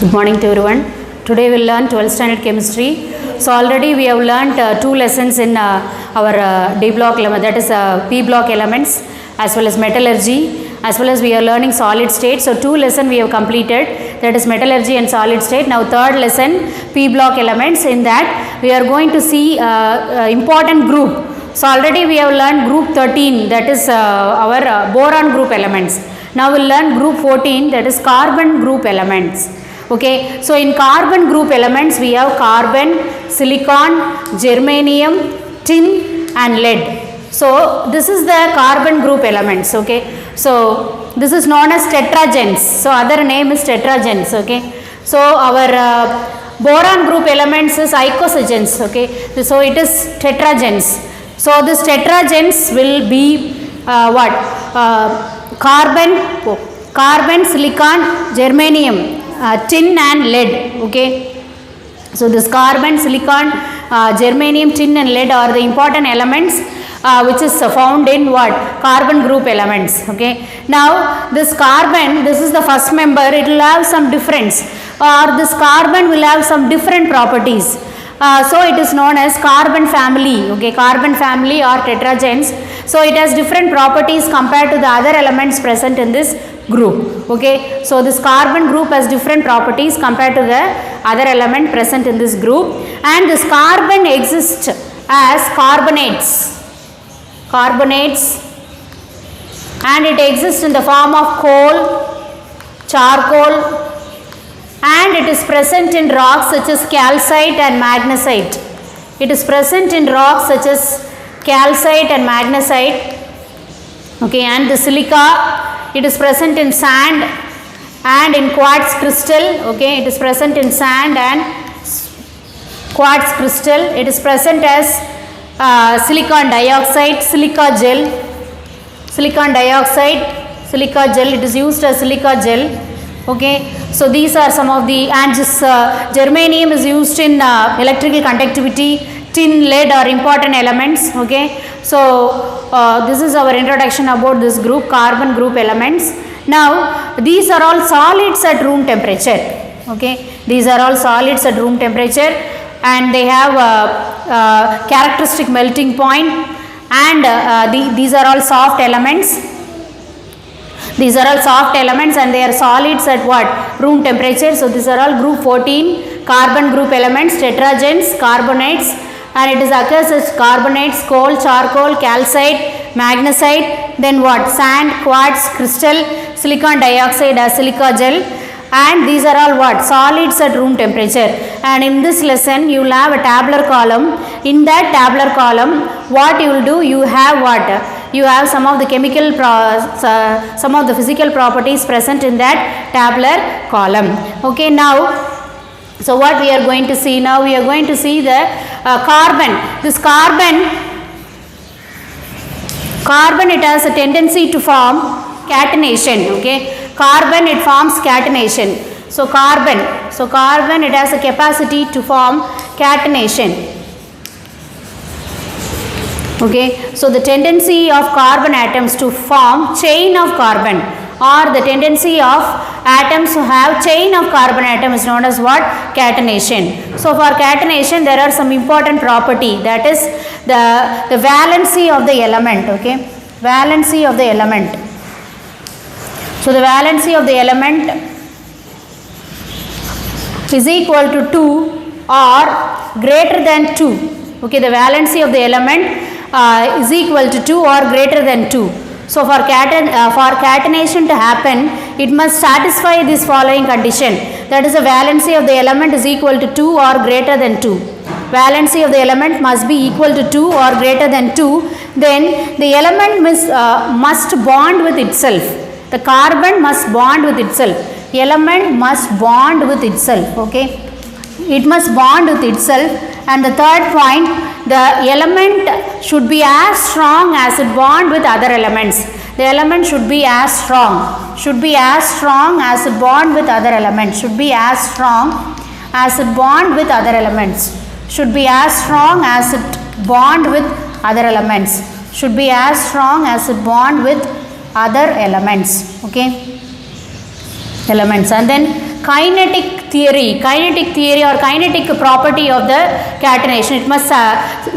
Good morning to everyone. Today we will learn 12th standard chemistry. So already we have learnt 2 lessons in our D block element, that is P block elements, as well as metallurgy, as well as we are learning solid state. So 2 lessons we have completed, that is metallurgy and solid state. Now third lesson, P block elements. In that we are going to see important group. So already we have learned group 13, that is our boron group elements. Now we will learn group 14, that is carbon group elements. Okay, so in carbon group elements we have carbon, silicon, germanium, tin and lead. So this is the carbon group elements. Okay, so this is known as tetragens. So other name is tetragens. Okay, so our boron group elements is icosagens. Okay, so it is tetragens. So this tetragens will be what? Carbon, silicon, germanium, tin and lead. Okay, so this carbon, silicon, germanium, tin and lead are the important elements which is found in what? Carbon group elements. Okay, now this carbon, this is the first member, it will have some difference, or this carbon will have some different properties. So it is known as carbon family. Okay, carbon family or tetragens. So it has different properties compared to the other elements present in this group. Okay, so this carbon group has different properties compared to the other element present in this group, and this carbon exists as carbonates, and it exists in the form of coal, charcoal, and it is present in rocks such as calcite and magnesite. It is present in rocks such as calcite and magnesite. Okay, and the silica, it is present in sand and in quartz crystal. Okay, it is present in sand and quartz crystal. It is present as silicon dioxide, silica gel, it is used as silica gel. Okay, so these are some of the, and this germanium is used in electrical conductivity. Tin, lead are important elements. Okay, so this is our introduction about this group, carbon group elements. Now these are all solids at room temperature. Okay, these are all solids at room temperature, and they have a characteristic melting point, and these are all soft elements. These are all soft elements and they are solids at what? Room temperature. So these are all group 14 carbon group elements, tetragens, carbonates, and it is occurs as carbonates, coal, charcoal, calcite, magnesite, then what? Sand, quartz, crystal, silicon dioxide as silica gel, and these are all what? Solids at room temperature. And in this lesson you will have a tabular column. In that tabular column, what you will do? You have what? You have some of the chemical, some of the physical properties present in that tabular column. Okay, now, so what we are going to see? Now we are going to see the carbon. This carbon, it has a tendency to form catenation. Okay, carbon, it forms catenation. So carbon, it has a capacity to form catenation. Okay, so the tendency of carbon atoms to form chain of carbon, or the tendency of atoms to have chain of carbon atom is known as what? Catenation. So for catenation there are some important property, that is the valency of the element. Okay, valency of the element. So the valency of the element is equal to 2 or greater than 2. Okay, the valency of the element is equal to 2 or greater than 2. So for catenation to happen, it must satisfy this following condition, that is the valency of the element is equal to 2 or greater than 2. Valency of the element must be equal to 2 or greater than 2. Then the element must bond with itself. The carbon must bond with itself. Element must bond with itself. Okay, it must bond with itself. And the third point, the element should be as strong as it bond with other elements. The element should be as strong, as it bond with other elements, should be as strong as it bond with other elements, should be as strong as it bond with other elements, should be as strong as it bond with other elements. Okay, elements. And then kinetic theory or kinetic property of the catenation. It must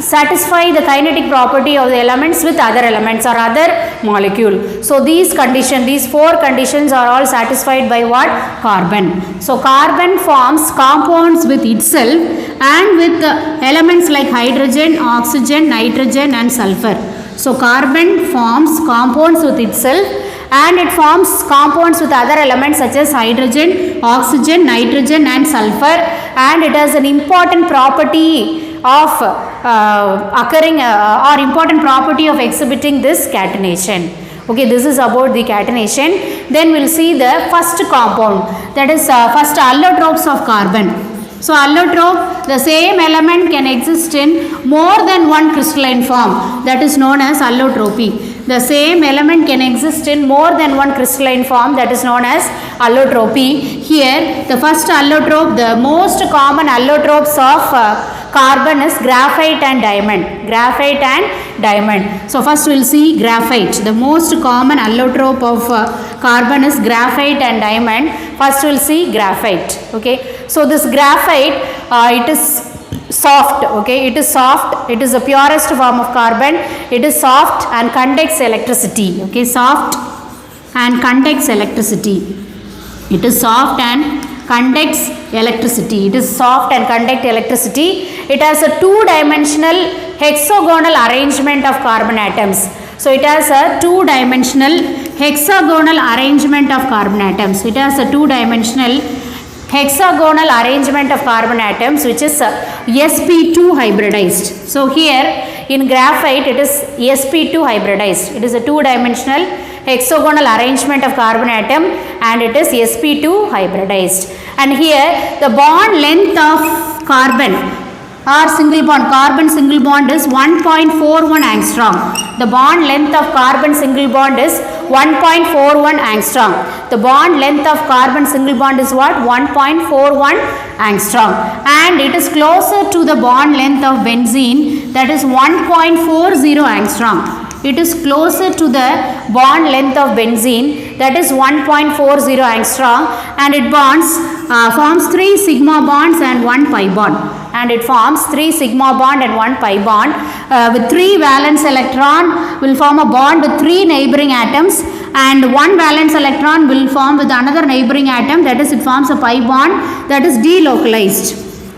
satisfy the kinetic property of the elements with other elements or other molecule. So these four conditions are all satisfied by what? Carbon. So carbon forms compounds with itself and with elements like hydrogen, oxygen, nitrogen and sulfur. So carbon forms compounds with itself and it forms compounds with other elements such as hydrogen, oxygen, nitrogen and sulfur, and it has an important property of or important property of exhibiting this catenation. Okay, this is about the catenation. Then we will see the first compound, that is first allotropes of carbon. So allotrope, the same element can exist in more than one crystalline form, that is known as allotropy. The same element can exist in more than one crystalline form, that is known as allotropy. Here the first allotrope, the most common allotropes of carbon is graphite and diamond. So first we will see graphite. The most common allotrope of carbon is graphite and diamond. First we will see graphite. Okay, so this graphite, it is soft. Okay, it is soft, it is the purest form of carbon. It is soft and conducts electricity. Okay, soft and conducts electricity. It is soft and conducts electricity. It is soft and conduct electricity. It has a two-dimensional hexagonal arrangement of carbon atoms. So it has a two-dimensional hexagonal arrangement of carbon atoms. It has a two-dimensional hexagonal arrangement of carbon atoms which is sp2 hybridized. So here in graphite it is sp2 hybridized. It is a two-dimensional hexagonal arrangement of carbon atom and it is sp2 hybridized. And here the bond length of carbon or carbon single bond is 1.41 angstrom. The bond length of carbon single bond is 1.41 angstrom. The bond length of carbon single bond is what? 1.41 angstrom. And it is closer to the bond length of benzene, that is 1.40 angstrom. It is closer to the bond length of benzene, that is 1.40 angstrom, and it forms 3 sigma bonds and 1 pi bond. And it forms 3 sigma bond and 1 pi bond with 3 valence electron will form a bond with 3 neighboring atoms, and 1 valence electron will form with another neighboring atom, that is it forms a pi bond, that is delocalized.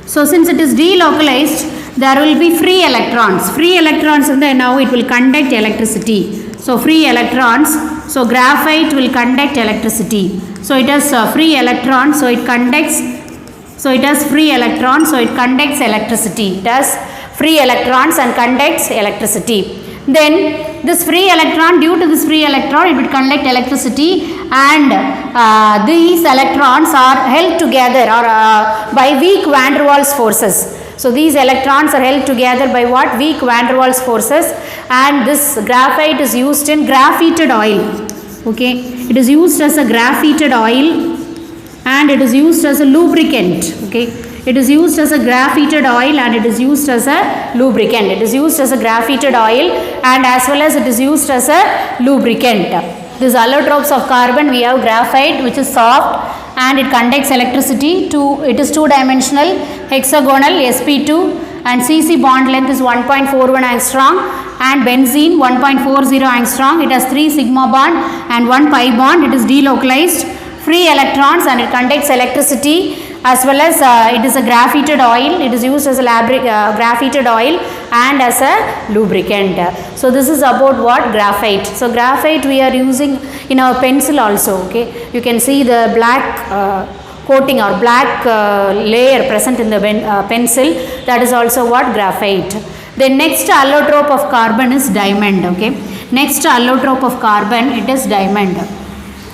So since it is delocalized, there will be free electrons. Free electrons in there, now it will conduct electricity. So free electrons, so graphite will conduct electricity. So it has free electrons, so it conducts. So it has free electrons, so it conducts electricity. It has free electrons and conducts electricity. Then this free electron, due to this free electron, it will conduct electricity, and these electrons are held together or by weak van der Waals forces. So these electrons are held together by what? Weak van der Waals forces, and this graphite is used in graphite oil. Okay, it is used as a graphite oil and it is used as a lubricant. Okay, it is used as a graphite oil and it is used as a lubricant. It is used as a graphite oil and as well as it is used as a lubricant. These allotropes of carbon, we have graphite which is soft and it conducts electricity. It is two-dimensional hexagonal sp2 and Cc bond length is 1.41 angstrom, and benzene 1.40 angstrom. It has 3 sigma bond and 1 pi bond. It is delocalized, free electrons, and it conducts electricity, as well as it is a graphite oil. It is used as a graphite oil and as a lubricant. So this is about what? Graphite. So graphite we are using in our pencil also. Okay, you can see the black coating or black layer present in the pencil. That is also what? Graphite. The next allotrope of carbon is diamond. Okay, next allotrope of carbon, it is diamond.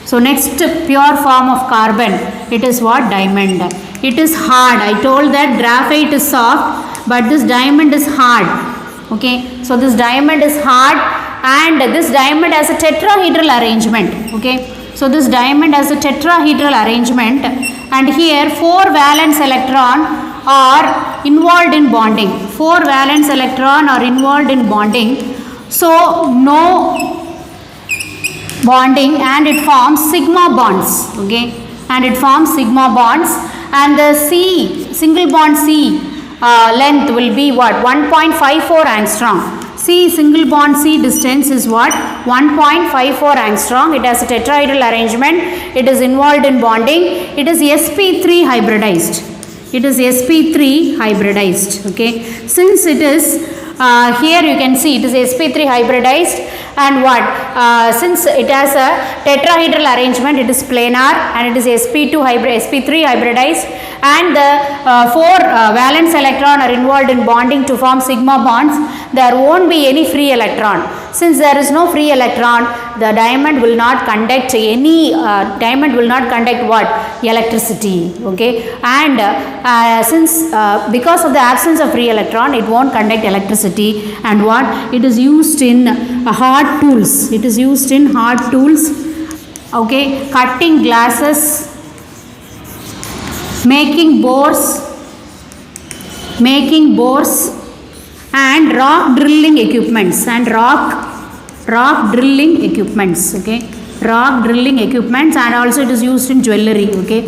So next pure form of carbon, it is what? Diamond. It is hard. I told that graphite is soft, but this diamond is hard. Okay, so this diamond is hard and this diamond has a tetrahedral arrangement. Okay, so this diamond has a tetrahedral arrangement, and here 4 valence electron are involved in bonding. 4 valence electron are involved in bonding. So no bonding and it forms sigma bonds. Okay, and it forms sigma bonds, and the C, single bond C length will be what? 1.54 angstrom. C, single bond C distance is what? 1.54 angstrom. It has a tetrahedral arrangement. It is involved in bonding. It is sp3 hybridized. It is sp3 hybridized. Okay. Since it is here you can see it is sp3 hybridized, and what? Since it has a tetrahedral arrangement, it is planar, and it is sp3 hybridized, and the 4 valence electron are involved in bonding to form sigma bonds. There won't be any free electron. Since there is no free electron, the diamond will not conduct any diamond will not conduct what? Electricity. Okay, and since because of the absence of free electron, it won't conduct electricity, and what? It is used in hard tools. It is used in hard tools. Okay, cutting glasses, making bores, and rock drilling equipments, okay, rock drilling equipments, and also it is used in jewelry. Okay,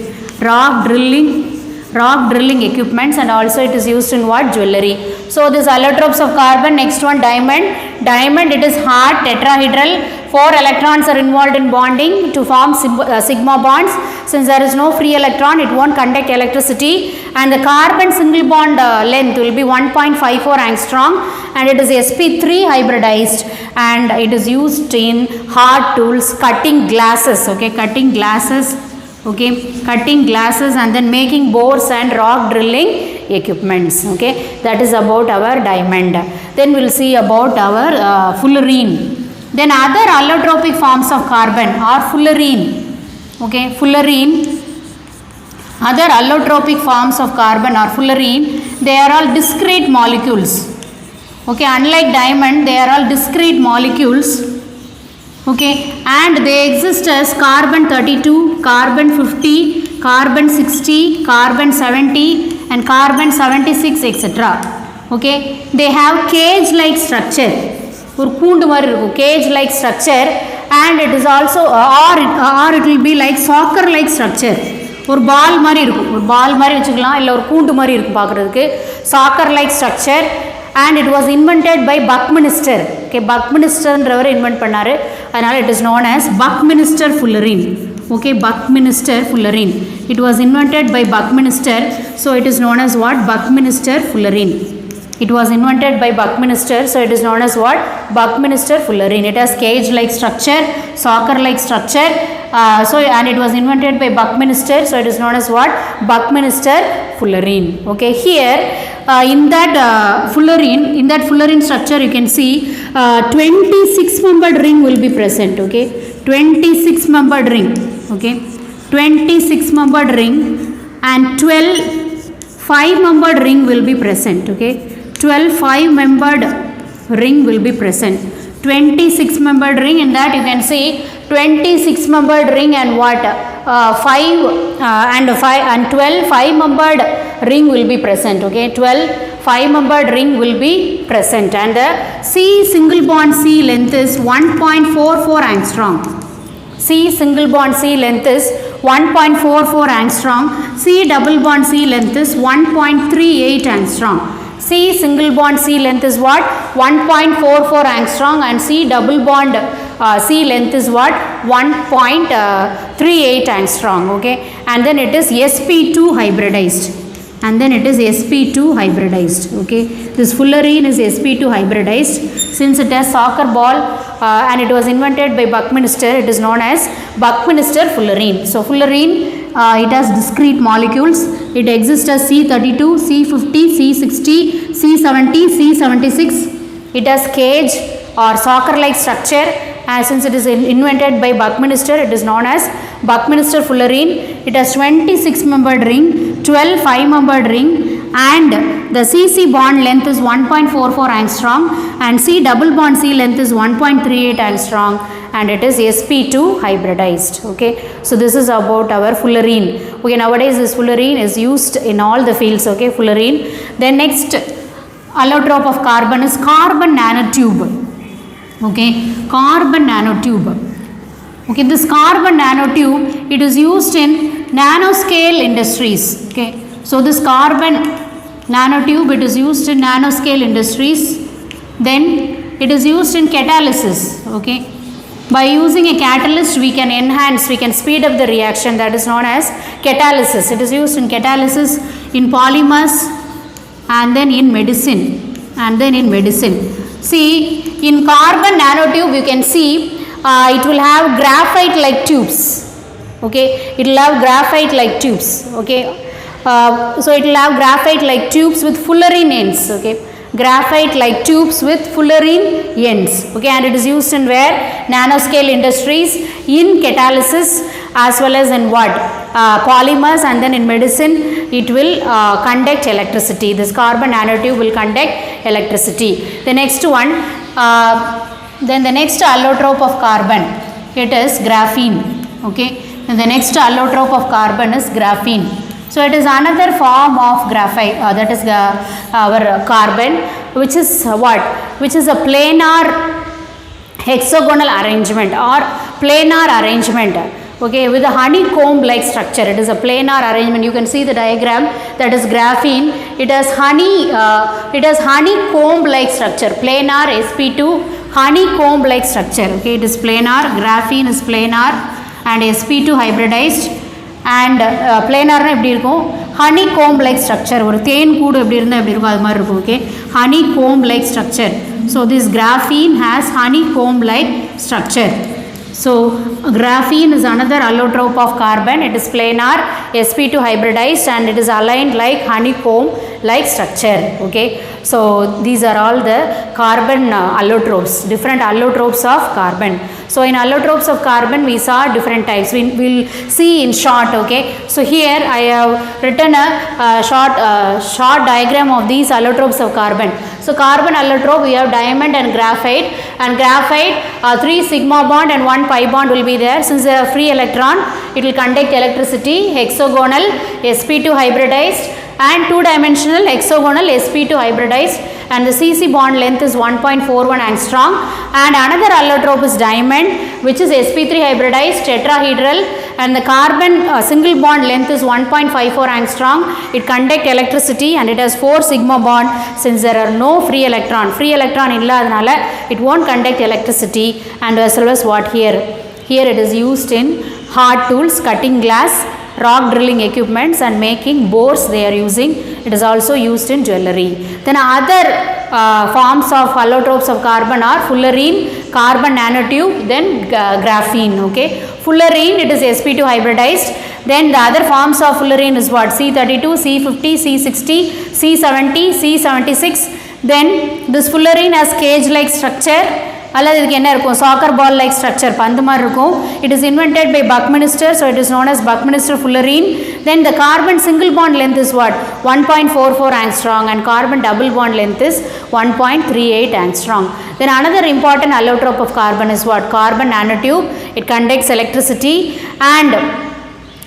rock drilling equipments, and also it is used in what? Jewelry. So this allotropes of carbon. Next one, diamond, it is hard tetrahedral. 4 electrons are involved in bonding to form sigma bonds. Since there is no free electron, it won't conduct electricity, and the carbon single bond length will be 1.54 angstrom, and it is sp3 hybridized, and it is used in hard tools, cutting glasses. Okay, cutting glasses, and then making bores and rock drilling equipments. Okay, that is about our diamond. Then we will see about our fullerene. Then other allotropic forms of carbon are fullerene. Okay, fullerene. Other allotropic forms of carbon are fullerene. They are all discrete molecules. Okay, unlike diamond, they are all discrete molecules. Okay, and they exist as carbon 32, carbon 50, carbon 60, carbon 70, and carbon 76, etc. Okay, they have cage-like structure. ஒரு கூண்டு மாதிரி இருக்கும், cage like structure, and it is also or it will be like soccer like structure. ஒரு ball மாதிரி இருக்கும், ஒரு ball மாதிரி வச்சுக்கலாம், இல்லை ஒரு கூண்டு மாதிரி இருக்கும் பார்க்குறதுக்கு. Soccer like structure, and it was invented by Buckminster. Okay, பக்மினிஸ்டர்ன்றவர் இன்வென்ட் பண்ணார், அதனால் it is known as Buckminster fullerene. Okay, Buckminster fullerene. It was invented by Buckminster, so it is known as what? Buckminster fullerene. It was invented by Buckminster, so it is known as what? Buckminster fullerene. It has cage-like structure, socker-like structure. And it was invented by Buckminster, so it is known as what? Buckminster fullerene. Okay, here in that fullerene structure, you can see 26-membered ring will be present. Okay, 26-membered ring. Okay, 26-membered ring, and 12 5-membered ring will be present. Okay, 12 5-membered ring will be present. 26-membered ring, in that you can see 26-membered ring and what? 12 5-membered ring will be present. Okay, 12 5-membered ring will be present, and the C single bond C length is 1.44 angstrom. C single bond C length is 1.44 angstrom. C double bond C length is 1.38 angstrom. C single bond C length is what? 1.44 angstrom, and C double bond C length is what? 1.38 angstrom. Okay, and then it is sp2 hybridized. Okay, this fullerene is sp2 hybridized. Since it has soccer ball and it was invented by Buckminster, it is known as Buckminster fullerene. So fullerene, it has discrete molecules. It exists as C32, C50, C60, C70, C76. It has cage or soccer-like structure. Since it is invented by Buckminster, it is known as Buckminster fullerene. It has 26-membered ring, 12 5-membered ring, and the CC bond length is 1.44 angstrom, and C double bond C length is 1.38 angstrom, and it is sp2 hybridized. Okay, so this is about our fullerene. Okay, nowadays this fullerene is used in all the fields. Okay, fullerene. Then next allotrope of carbon is carbon nanotube. Okay, carbon nanotube. Okay, this carbon nanotube, it is used in nanoscale industries. Okay, so this carbon nanotube, it is used in nanoscale industries. Then it is used in catalysis. Okay, by using a catalyst we can enhance, we can speed up the reaction, that is known as catalysis. It is used in catalysis, in polymers, and then in medicine, See, in carbon nanotube you can see it will have graphite like tubes. Okay, it will have graphite like tubes. Okay, so it will have graphite like tubes with fullerene ends. Okay, graphite like tubes with fullerene ends. Okay, and it is used in where? Nanoscale industries, in catalysis, as well as in what? Polymers, and then in medicine it will conduct electricity. This carbon nanotube will conduct electricity. The next one, then the next allotrope of carbon, it is graphene. Okay, and the next allotrope of carbon is graphene. So it is another form of graphite, that is our carbon, which is what? Which is a planar hexagonal arrangement or planar arrangement. Okay, with a honeycomb like structure. It is a planar arrangement. You can see the diagram, that is graphene. It has honeycomb like structure, planar sp2 honeycomb like structure. Okay, it is planar, graphene is planar and sp2 hybridized. And planar எப்படி இருக்கும்? honeycomb like structure. ஒரு தேன் கூடு எப்படி இருந்தா எப்படி இருக்கும் அது மாதிரி இருக்கும். Okay, honeycomb like structure. So this graphene has honeycomb like structure. So graphene is another allotrope of carbon. It is planar, sp2 hybridized, and it is aligned like honeycomb like structure. Okay, so these are all the carbon allotropes, different allotropes of carbon. So in allotropes of carbon we saw different types. We will see in short. Okay, so here I have written a short diagram of these allotropes of carbon. So carbon allotrope, we have diamond and graphite, 3 sigma bond and 1 pi bond will be there. Since they are free electron, it will conduct electricity. Hexagonal sp2 hybridized and 2-dimensional hexagonal sp2 hybridized, and the CC bond length is 1.41 angstrom. And another allotrope is diamond, which is sp3 hybridized tetrahedral, and the carbon single bond length is 1.54 angstrom. It conduct electricity and it has 4 sigma bond. Since there are no free electron illadanaala it won't conduct electricity. And as well as what here it is used in hard tools, cutting glass, rock drilling equipments, and making bores they are using. It is also used in jewelry. Then other forms of allotropes of carbon are fullerene, carbon nanotube, then graphene. Okay, fullerene, it is sp2 hybridized. Then the other forms of fullerene is what? C32, C50, C60, C70, C76. Then this fullerene has cage like structure. அல்லது இதுக்கு என்ன இருக்கும்? soccer ball like structure, பந்து மாதிரி இருக்கும். It is invented by Buckminster, so it is known as Buckminster fullerene. Then the carbon single bond length is what? 1.44 angstrom, and carbon double bond length is 1.38 angstrom. Then another important allotrope of carbon is what? Carbon nanotube. It conducts electricity and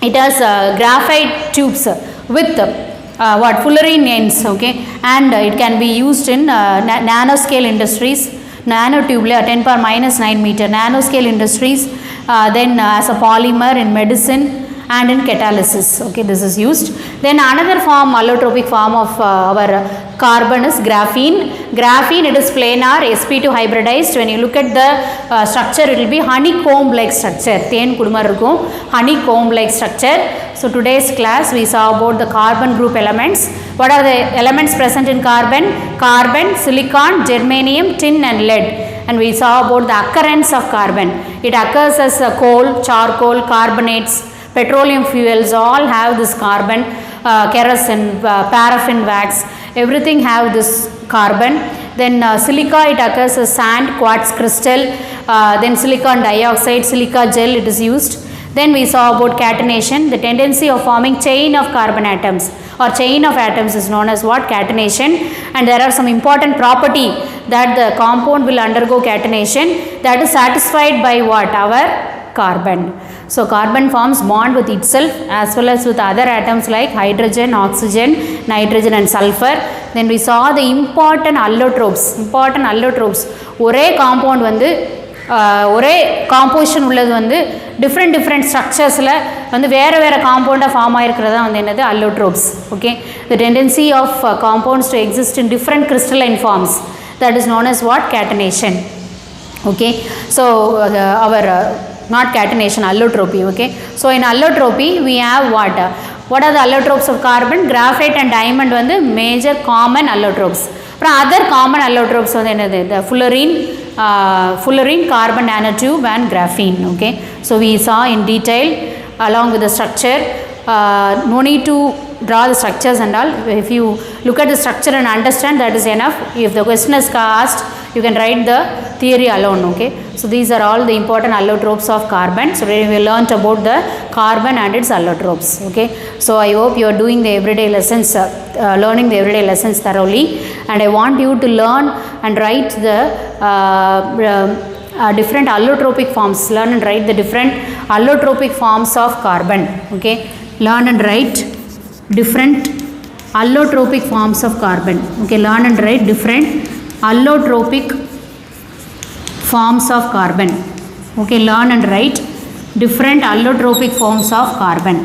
it has graphite tubes with what? Fullerene ends. Okay, and it can be used in nanoscale industries. Nanotube 10⁻⁹ meter, nanoscale industries, then as a polymer in medicine and in catalysis. Okay, this is used. Then another form, allotropic form of our carbon is graphene. Graphene, it is planar, sp2 hybridized. When you look at the structure, it will be honeycomb like structure. Then kudumar irukum, honeycomb like structure. So today's class we saw about the carbon group elements. What are the elements present in carbon? Carbon, silicon, germanium, tin and lead. And we saw about the occurrence of carbon. It occurs as coal, charcoal, carbonates, petroleum fuels, all have this carbon. Kerosene, paraffin wax, everything have this carbon. Then silica, it occurs as sand, quartz crystal, then silicon dioxide, silica gel, it is used. Then we saw about catenation, the tendency of forming chain of carbon atoms or chain of atoms is known as what? Catenation. And there are some important property that the compound will undergo catenation, that is satisfied by what? Our carbon. So carbon forms bond with itself as well as with other atoms like hydrogen, oxygen, nitrogen and sulfur. Then we saw the important allotropes. ஒரே compound வந்து ஒரே composition உள்ளது வந்து different ஸ்ட்ரக்சர்ஸில் வந்து வேறு காம்பவுண்டாக form ஆகிருக்கிறதா வந்து என்னது allotropes. Okay, the tendency of compounds to exist in different crystalline forms, that is known as what? Catenation. Okay, so our not catenation, allotropy. Okay, so in allotropy we have what are the allotropes of carbon? Graphite and diamond வந்து major common allotropes. அப்புறம் other common allotropes வந்து என்னது? The fullerene, carbon nanotube and graphene. Okay, so we saw in detail along with the structure. No need to draw the structures and all. If you look at the structure and understand, that is enough. If the question is asked, you can write the theory alone. Okay, so these are all the important allotropes of carbon. So we learnt about the carbon and its allotropes. Okay, so I hope you are doing the everyday lessons, learning the everyday lessons thoroughly, and I want you to learn and write the different allotropic forms. Learn and write the different allotropic forms of carbon. Okay, learn and write different allotropic forms of carbon. Okay, learn and write different allotropic forms of carbon. Okay, learn and write different allotropic forms of carbon.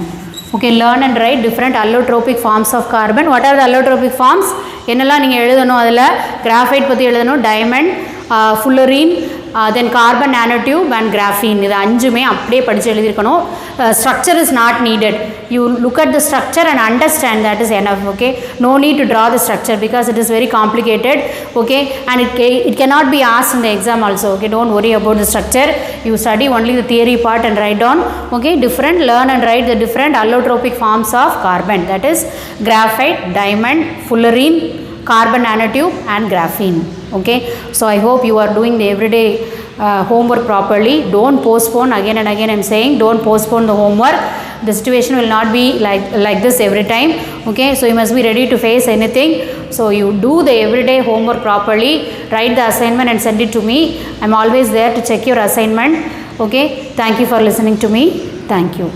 Okay, learn and write different allotropic forms of carbon. What are the allotropic forms? என்னெல்லாம் நீங்கள் எழுதணும்? அதில் graphite பற்றி எழுதணும், diamond, fullerene, then carbon nanotube and graphene. இது அஞ்சுமே அப்படியே படித்து எழுதியிருக்கணும். Structure is not needed. You look at the structure and understand, that is enough. Okay, no need to draw the structure because it is very complicated. Okay, and it cannot be asked in the exam also. Okay, don't worry about the structure. You study only the theory part and write down. Okay, learn and write the different allotropic forms of carbon, that is graphite, diamond, fullerene, carbon nanotube and graphene. Okay, so I hope you are doing the everyday homework properly. Don't postpone. Again and again I am saying, don't postpone the homework. The situation will not be like this every time. Okay, so you must be ready to face anything. So you do the everyday homework properly, write the assignment and send it to me. I am always there to check your assignment. Okay, thank you for listening to me. Thank you.